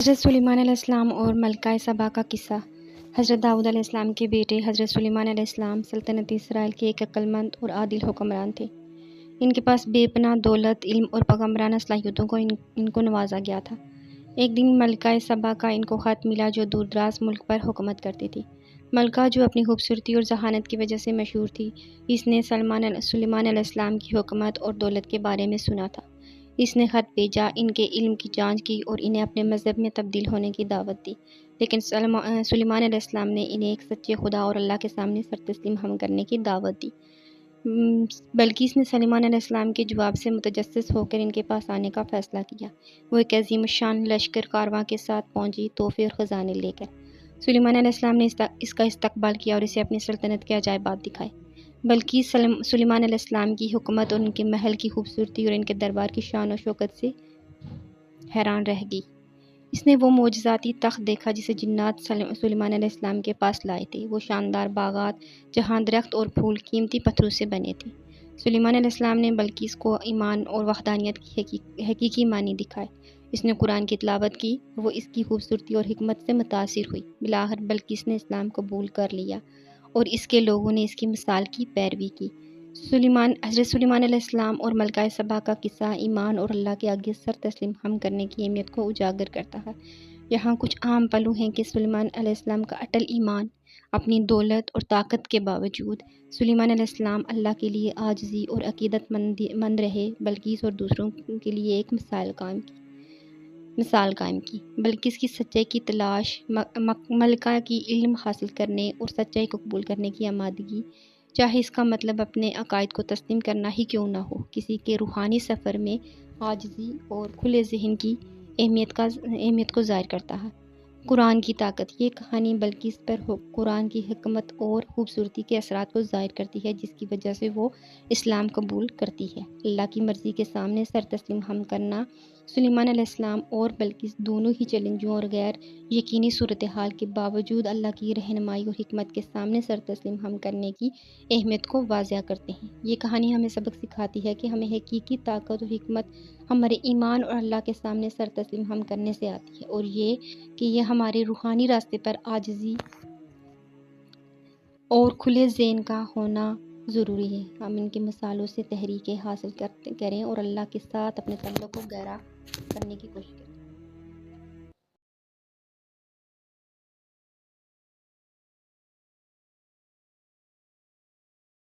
حضرت سلیمان علیہ السلام اور ملکہ سبا کا قصہ۔ حضرت داؤد علیہ السلام کے بیٹے حضرت سلیمان علیہ السلام سلطنت اسرائیل کے ایک عقل مند اور عادل حکمران تھے۔ ان کے پاس بے پناہ دولت، علم اور پیغمبرانہ صلاحیتوں کو ان کو نوازا گیا تھا۔ ایک دن ملکہ سبا کا ان کو خط ملا جو دور دراز ملک پر حکومت کرتی تھی۔ ملکہ جو اپنی خوبصورتی اور ذہانت کی وجہ سے مشہور تھی، اس نے سلیمان علیہ السلام کی حکومت اور دولت کے بارے میں سنا تھا۔ اس نے خط بھیجا، ان کے علم کی جانچ کی اور انہیں اپنے مذہب میں تبدیل ہونے کی دعوت دی، لیکن سلیمان علیہ السلام نے انہیں ایک سچے خدا اور اللہ کے سامنے سر تسلیم ہم کرنے کی دعوت دی۔ بلقیس نے سلیمان علیہ السلام کے جواب سے متجسس ہو کر ان کے پاس آنے کا فیصلہ کیا۔ وہ ایک عظیم الشان لشکر کارواں کے ساتھ پہنچی، تحفے اور خزانے لے کر۔ سلیمان علیہ السلام نے اس کا استقبال کیا اور اسے اپنی سلطنت کے عجائبات دکھائے۔ بلقیس سلیمان علیہ السلام کی حکومت اور ان کے محل کی خوبصورتی اور ان کے دربار کی شان و شوکت سے حیران رہ گئی۔ اس نے وہ معجزاتی تخت دیکھا جسے جنات سلیمان علیہ السلام کے پاس لائے تھے۔ وہ شاندار باغات جہاں درخت اور پھول قیمتی پتھروں سے بنے تھے۔ سلیمان علیہ السلام نے بلقیس کو ایمان اور وحدانیت کی حقیقی معنی دکھائے۔ اس نے قرآن کی تلاوت کی، وہ اس کی خوبصورتی اور حکمت سے متاثر ہوئی۔ بالآخر بلقیس نے اسلام قبول کر لیا اور اس کے لوگوں نے اس کی مثال کی پیروی کی۔ حضرت سلیمان علیہ السلام اور ملکہ سبا کا قصہ ایمان اور اللہ کے آگے سر تسلیم ہم کرنے کی اہمیت کو اجاگر کرتا ہے۔ یہاں کچھ عام پہلو ہیں کہ سلیمان علیہ السلام کا اٹل ایمان۔ اپنی دولت اور طاقت کے باوجود سلیمان علیہ السلام اللہ کے لیے عاجزی اور عقیدت مند رہے۔ بلقیس اور دوسروں کے لیے ایک مثال قائم کی۔ بلقیس کی سچائی کی تلاش، ملکہ کی علم حاصل کرنے اور سچائی کو قبول کرنے کی آمادگی، چاہے اس کا مطلب اپنے عقائد کو تسلیم کرنا ہی کیوں نہ ہو، کسی کے روحانی سفر میں عاجزی اور کھلے ذہن کی اہمیت کو ظاہر کرتا ہے۔ قرآن کی طاقت۔ یہ کہانی بلقیس پر قرآن کی حکمت اور خوبصورتی کے اثرات کو ظاہر کرتی ہے، جس کی وجہ سے وہ اسلام قبول کرتی ہے۔ اللہ کی مرضی کے سامنے سر تسلیم ہم کرنا سلیمان علیہ السلام اور بلقیس دونوں ہی چیلنجوں اور غیر یقینی صورتحال کے باوجود اللہ کی رہنمائی اور حکمت کے سامنے سر تسلیم ہم کرنے کی اہمیت کو واضح کرتے ہیں۔ یہ کہانی ہمیں سبق سکھاتی ہے کہ ہمیں حقیقی طاقت اور حکمت ہمارے ایمان اور اللہ کے سامنے سر تسلیم ہم کرنے سے آتی ہے، اور یہ کہ یہ ہمارے روحانی راستے پر عاجزی اور کھلے ذہن کا ہونا ضروری ہے۔ ہم ان کی مثالوں سے تحریک حاصل کریں اور اللہ کے ساتھ اپنے تعلق کو گہرا کرنے کی کوشش کریں۔